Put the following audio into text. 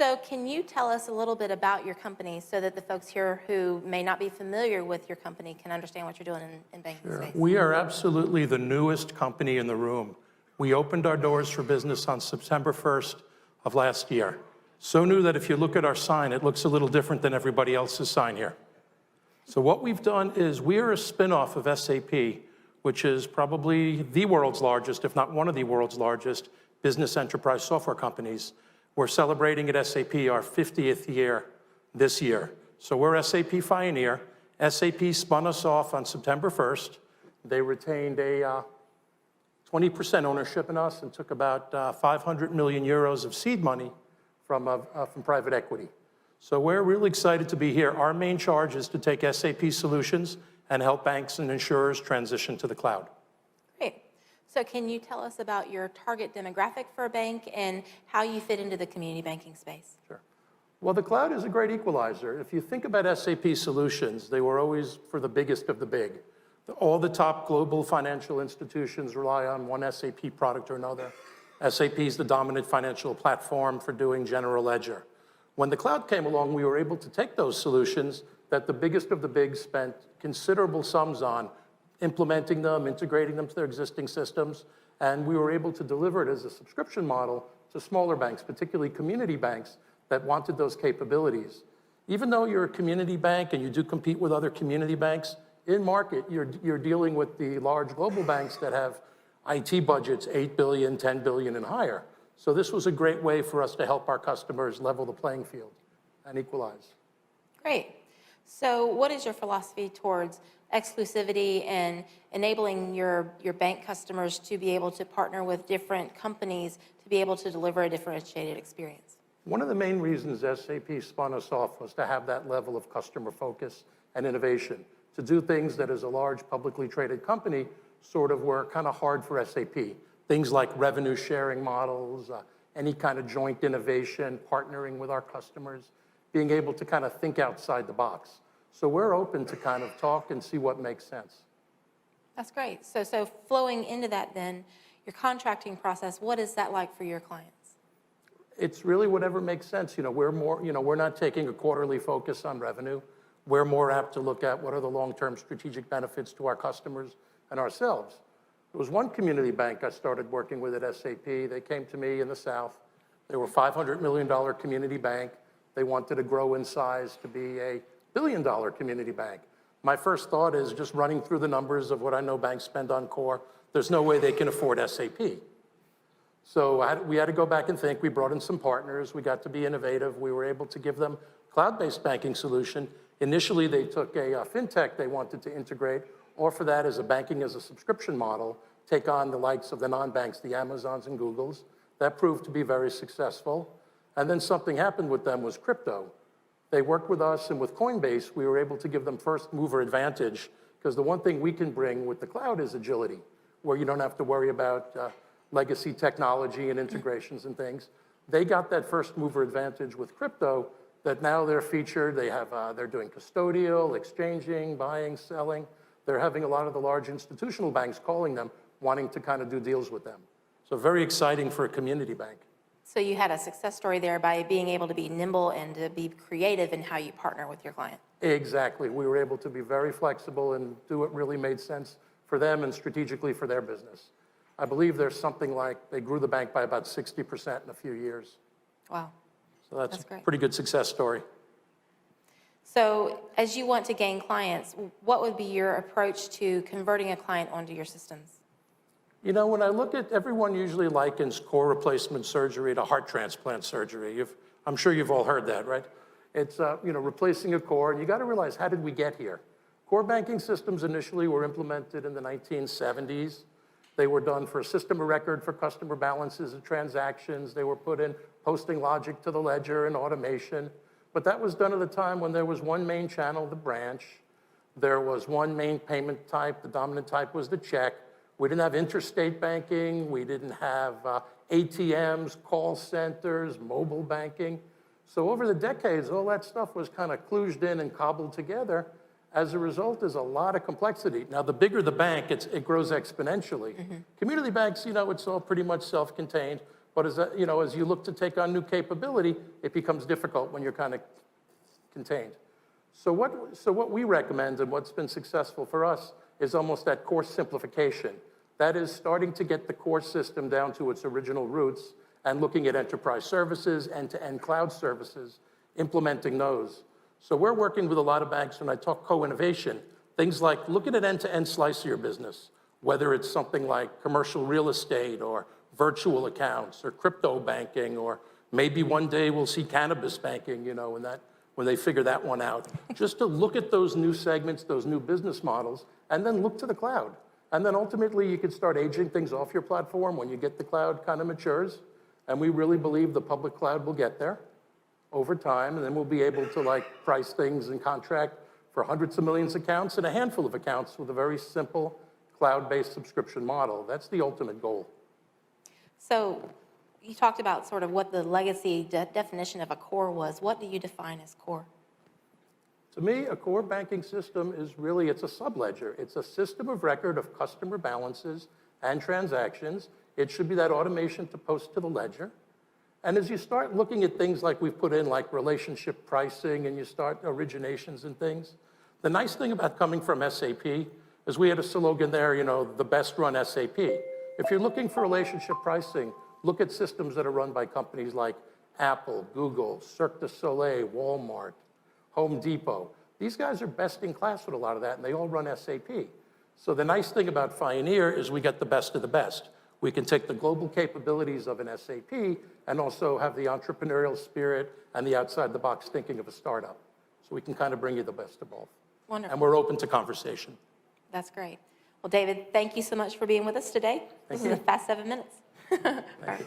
So can you tell us a little bit about your company so that the folks here who may not be familiar with your company can understand what you're doing in banking Sure. space? We are absolutely the newest company in the room. We opened our doors for business on September 1st of last year. So new that if you look at our sign, it looks a little different than everybody else's sign here. So what we've done is we are a spinoff of SAP, which is probably the world's largest, if not one of the world's largest, business enterprise software companies. We're celebrating at SAP our 50th year this year. So we're SAP Fioneer. SAP spun us off on September 1st. They retained a 20% ownership in us and took about 500 million euros of seed money from private equity. So we're really excited to be here. Our main charge is to take SAP solutions and help banks and insurers transition to the cloud. Great. So can you tell us about your target demographic for a bank and how you fit into the community banking space? Sure. Well, the cloud is a great equalizer. If you think about SAP solutions, they were always for the biggest of the big. All the top global financial institutions rely on one SAP product or another. SAP is the dominant financial platform for doing general ledger. When the cloud came along, we were able to take those solutions that the biggest of the big spent considerable sums on, implementing them, integrating them to their existing systems, and we were able to deliver it as a subscription model to smaller banks, particularly community banks that wanted those capabilities. Even though you're a community bank and you do compete with other community banks, in market, you're dealing with the large global banks that have IT budgets, 8 billion, 10 billion and higher. So this was a great way for us to help our customers level the playing field and equalize. Great. So what is your philosophy towards exclusivity and enabling your bank customers to be able to partner with different companies to be able to deliver a differentiated experience? One of the main reasons SAP spun us off was to have that level of customer focus and innovation, to do things that as a large publicly traded company sort of were kind of hard for SAP. Things like revenue sharing models, any kind of joint innovation, partnering with our customers, being able to kind of think outside the box. So we're open to kind of talk and see what makes sense. That's great. So flowing into that then, your contracting process, what is that like for your clients? It's really whatever makes sense. We're not taking a quarterly focus on revenue. We're more apt to look at what are the long-term strategic benefits to our customers and ourselves. There was one community bank I started working with at SAP. They came to me in the South. They were a $500 million community bank. They wanted to grow in size to be a $1 billion community bank. My first thought is just running through the numbers of what I know banks spend on core. There's no way they can afford SAP. So we had to go back and think. We brought in some partners. We got to be innovative. We were able to give them cloud-based banking solution. Initially, they took a fintech they wanted to integrate, offer that as a banking as a subscription model, take on the likes of the non-banks, the Amazons and Googles. That proved to be very successful. And then something happened with them was crypto. They worked with us, and with Coinbase, we were able to give them first mover advantage, because the one thing we can bring with the cloud is agility, where you don't have to worry about legacy technology and integrations and things. They got that first mover advantage with crypto that now they're featured. They're doing custodial, exchanging, buying, selling. They're having a lot of the large institutional banks calling them, wanting to kind of do deals with them. So very exciting for a community bank. So you had a success story there by being able to be nimble and to be creative in how you partner with your client. Exactly. We were able to be very flexible and do what really made sense for them and strategically for their business. I believe there's something like they grew the bank by about 60% in a few years. Wow. So that's a great. pretty good success story. So as you want to gain clients, what would be your approach to converting a client onto your systems? You know, when I look at, everyone usually likens core replacement surgery to heart transplant surgery. I'm sure you've all heard that, right? It's, replacing a core, and you got to realize, how did we get here? Core banking systems initially were implemented in the 1970s. They were done for a system of record for customer balances and transactions. They were put in posting logic to the ledger and automation. But that was done at a time when there was one main channel, the branch. There was one main payment type. The dominant type was the check. We didn't have interstate banking. We didn't have ATMs, call centers, mobile banking. So over the decades, all that stuff was kind of kludged in and cobbled together. As a result, there's a lot of complexity. Now, the bigger the bank, it grows exponentially. Mm-hmm. Community banks, it's all pretty much self-contained. But as you look to take on new capability, it becomes difficult when you're kind of contained. So what we recommend and what's been successful for us is almost that core simplification. That is starting to get the core system down to its original roots and looking at enterprise services, end-to-end cloud services, implementing those. So we're working with a lot of banks when I talk co-innovation, things like look at an end-to-end slice of your business, whether it's something like commercial real estate or virtual accounts or crypto banking, or maybe one day we'll see cannabis banking, when they figure that one out. Just to look at those new segments, those new business models, and then look to the cloud. And then ultimately you could start aging things off your platform when you get the cloud kind of matures. And we really believe the public cloud will get there over time, and then we'll be able to price things and contract for hundreds of millions of accounts and a handful of accounts with a very simple cloud-based subscription model. That's the ultimate goal. So you talked about sort of what the legacy definition of a core was. What do you define as core? To me, a core banking system is really, it's a subledger. It's a system of record of customer balances and transactions. It should be that automation to post to the ledger. And as you start looking at things like we've put in, like relationship pricing, and you start originations and things, the nice thing about coming from SAP is we had a slogan there, the best run SAP. If you're looking for relationship pricing, look at systems that are run by companies like Apple, Google, Cirque du Soleil, Walmart, Home Depot. These guys are best in class with a lot of that, and they all run SAP. So the nice thing about Fioneer is we get the best of the best. We can take the global capabilities of an SAP and also have the entrepreneurial spirit and the outside-the-box thinking of a startup. So we can kind of bring you the best of both. Wonderful. And we're open to conversation. That's great. Well, David, thank you so much for being with us today. This is a fast 7 minutes. All right.